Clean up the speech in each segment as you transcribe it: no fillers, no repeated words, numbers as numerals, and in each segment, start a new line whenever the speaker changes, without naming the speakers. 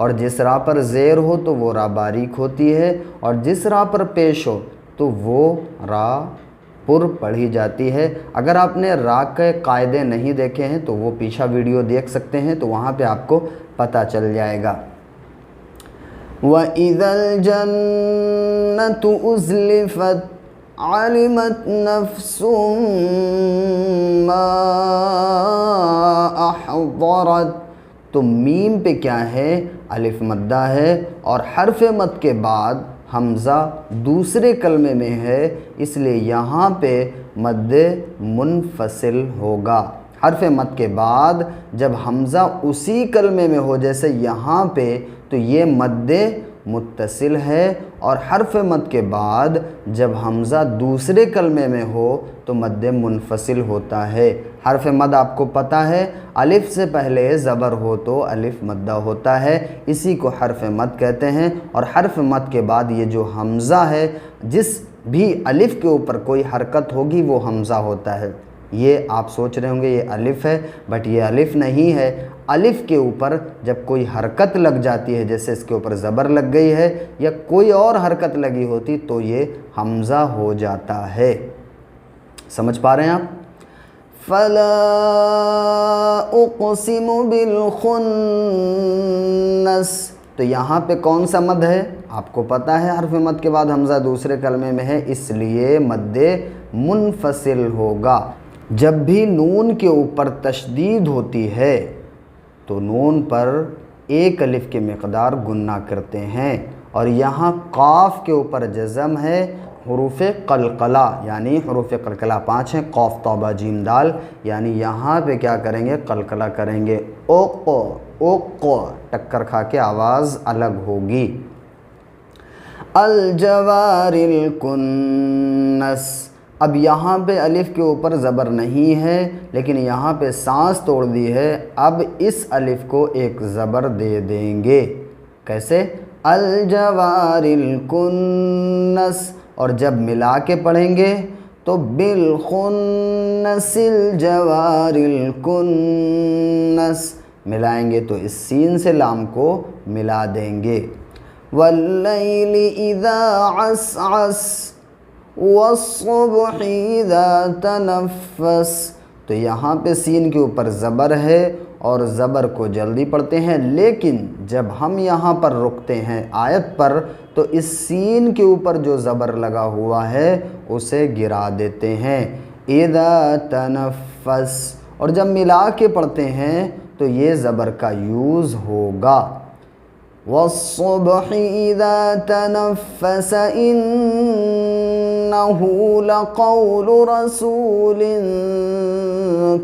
اور جس را پر زیر ہو تو وہ را باریک ہوتی ہے، اور جس را پر پیش ہو تو وہ را پر پڑھی جاتی ہے۔ اگر آپ نے را کے قاعدے نہیں دیکھے ہیں تو وہ پیچھا ویڈیو دیکھ سکتے ہیں، تو وہاں پہ آپ کو پتہ چل جائے گا۔ وَإِذَا الْجَنَّةُ أُزْلِفَتْ عَلِمَتْ نَفْسٌ مَّا أَحْضَرَتْ، تو میم پہ کیا ہے؟ الف مدہ ہے، اور حرف مد کے بعد حمزہ دوسرے کلمے میں ہے، اس لیے یہاں پہ مد منفصل ہوگا۔ حرف مد کے بعد جب حمزہ اسی کلمے میں ہو جیسے یہاں پہ، تو یہ مد متصل ہے، اور حرف مد کے بعد جب حمزہ دوسرے کلمے میں ہو تو مد منفصل ہوتا ہے۔ حرف مد آپ کو پتہ ہے الف سے پہلے زبر ہو تو الف مدہ ہوتا ہے، اسی کو حرف مد کہتے ہیں۔ اور حرف مد کے بعد یہ جو حمزہ ہے، جس بھی الف کے اوپر کوئی حرکت ہوگی وہ حمزہ ہوتا ہے۔ یہ آپ سوچ رہے ہوں گے یہ الف ہے، بٹ یہ الف نہیں ہے۔ الف کے اوپر جب کوئی حرکت لگ جاتی ہے، جیسے اس کے اوپر زبر لگ گئی ہے یا کوئی اور حرکت لگی ہوتی، تو یہ حمزہ ہو جاتا ہے۔ سمجھ پا رہے ہیں آپ؟ فَلَا أُقْسِمُ بِالْخُنَّسِ، تو یہاں پہ کون سا مد ہے؟ آپ کو پتہ ہے حرف مد کے بعد حمزہ دوسرے کلمے میں ہے، اس لیے مد منفصل ہوگا۔ جب بھی نون کے اوپر تشدید ہوتی ہے تو نون پر ایک الف کی مقدار گنہ کرتے ہیں، اور یہاں قاف کے اوپر جزم ہے، حروف قلقلہ یعنی حروف قلقلہ 5 ہیں، قاف طا جیم دال، یعنی یہاں پہ کیا کریں گے؟ قلقلہ کریں گے، اوق اوق، ٹکر کھا کے آواز الگ ہوگی۔ الجوار الکنس، اب یہاں پہ الف کے اوپر زبر نہیں ہے، لیکن یہاں پہ سانس توڑ دی ہے، اب اس الف کو ایک زبر دے دیں گے۔ کیسے؟ الجوار الکنس، اور جب ملا کے پڑھیں گے تو بالخنس الجوار الکنس، ملائیں گے تو اس سین سے لام کو ملا دیں گے۔ واللیل اذا عسعس والصبح اذا تنفس، تو یہاں پہ سین کے اوپر زبر ہے اور زبر کو جلدی پڑھتے ہیں، لیکن جب ہم یہاں پر رکتے ہیں آیت پر تو اس سین کے اوپر جو زبر لگا ہوا ہے اسے گرا دیتے ہیں، اذا تنفس، اور جب ملا کے پڑھتے ہیں تو یہ زبر کا یوز ہوگا۔ والصبح اذا تنفس انه لقول رسول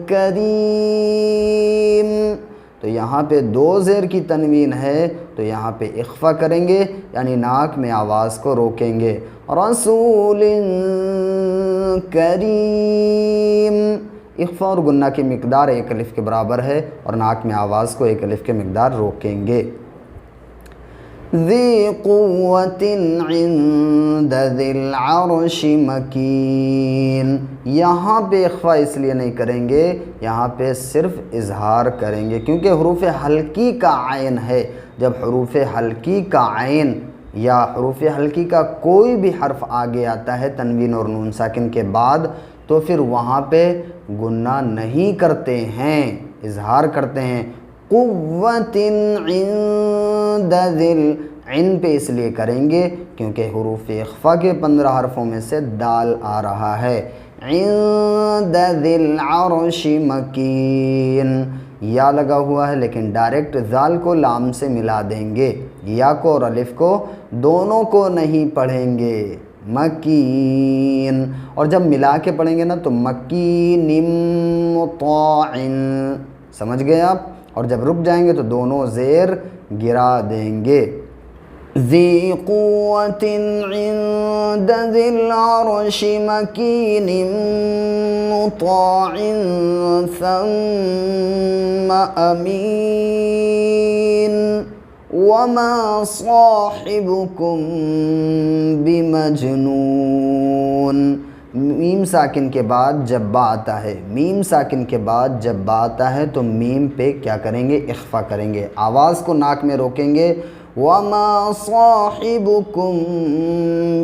کریم، تو یہاں پہ دو زیر کی تنوین ہے، تو یہاں پہ اخفا کریں گے، یعنی ناک میں آواز کو روکیں گے، رسول کریم، اخفا اور گنہ کی مقدار ایک الف کے برابر ہے، اور ناک میں آواز کو ایک الف کے مقدار روکیں گے۔ ذی قوت عند ذی العرش مکین، یہاں پہ اخفا اس لیے نہیں کریں گے، یہاں پہ صرف اظہار کریں گے، کیونکہ حروف حلقی کا عین ہے۔ جب حروف حلقی کا عین یا حروف حلقی کا کوئی بھی حرف آگے آتا ہے تنوین اور نون ساکن کے بعد، تو پھر وہاں پہ گنہ نہیں کرتے ہیں، اظہار کرتے ہیں۔ قوت عند ذل، عین پہ اس لیے کریں گے کیونکہ حروف اخفا کے 15 حرفوں میں سے دال آ رہا ہے۔ عند ذل عرش مکین، یا لگا ہوا ہے لیکن ڈائریکٹ ذال کو لام سے ملا دیں گے، یا کو اور الف کو دونوں کو نہیں پڑھیں گے، مکین، اور جب ملا کے پڑھیں گے نا تو مکین مطاع، سمجھ گئے آپ؟ اور جب رک جائیں گے تو دونوں زیر گرا دیں گے۔ ذی قوت عند ذی العرش مکین مطاع ثم امین وما صاحبکم بمجنون، میم ساکن کے بعد جب با آتا ہے، میم ساکن کے بعد جب با آتا ہے تو میم پہ کیا کریں گے؟ اخفا کریں گے، آواز کو ناک میں روکیں گے۔ وَمَا صَاحِبُكُم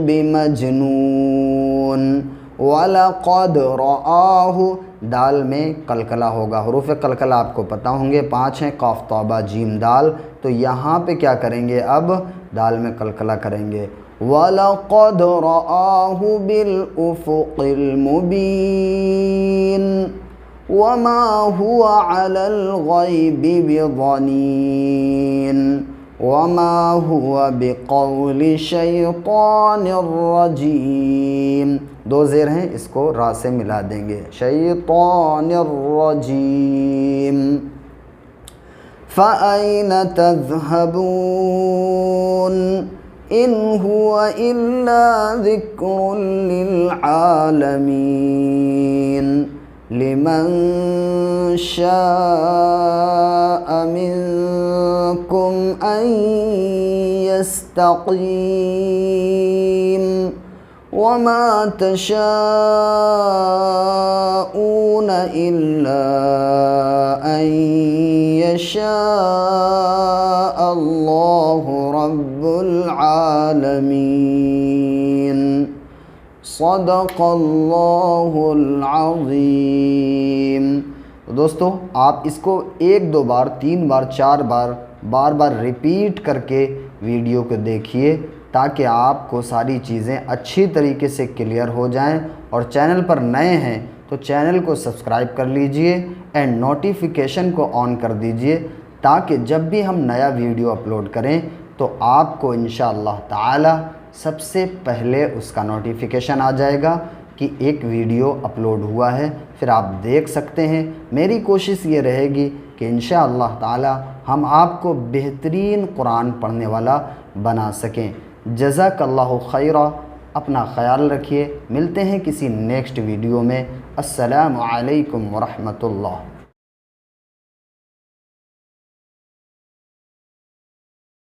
بِمَجْنُونٍ وَلَقَدْ رَآهُ، دال میں قلقلہ ہوگا، حروف قلقلہ آپ کو پتہ ہوں گے 5 ہیں، قاف طا جیم دال، تو یہاں پہ کیا کریں گے؟ اب دال میں قلقلہ کریں گے۔ وَلَقَدْ رَآهُ بِالْأُفُقِ الْمُبِينِ وَمَا هُوَ عَلَى الْغَيْبِ بِضَنِينٍ وَمَا هُوَ بِقَوْلِ شَيْطَانٍ الرَّجِيمٍ، 2 زیر ہیں، اس کو را سے ملا دیں گے، شیطان الرجیم۔ فَأَيْنَ تَذْهَبُونَ إِنْ هُوَ إِلَّا ذِكْرٌ لِّلْعَالَمِينَ لِمَن شَاءَ مِنكُمْ أَن يَسْتَقِيمَ وَمَا تَشَاءُونَ إِلَّا أَن يَشَاءَ اللَّهُ رَبُّ الْعَالَمِينَ۔ صدق اللہ العظیم۔ دوستو آپ اس کو 1 2 بار 3 بار 4 بار بار ریپیٹ کر کے ویڈیو کو دیکھیے تاکہ آپ کو ساری چیزیں اچھی طریقے سے کلیئر ہو جائیں، اور چینل پر نئے ہیں تو چینل کو سبسکرائب کر لیجئے اینڈ نوٹیفیکیشن کو آن کر دیجئے تاکہ جب بھی ہم نیا ویڈیو اپلوڈ کریں تو آپ کو انشاءاللہ تعالی سب سے پہلے اس کا نوٹیفیکیشن آ جائے گا کہ ایک ویڈیو اپلوڈ ہوا ہے، پھر آپ دیکھ سکتے ہیں۔ میری کوشش یہ رہے گی کہ انشاءاللہ تعالی ہم آپ کو بہترین قرآن پڑھنے والا بنا سکیں۔ جزاک اللہ خیرہ، اپنا خیال رکھیے، ملتے ہیں کسی نیکسٹ ویڈیو میں۔ السلام علیکم ورحمۃ اللہ۔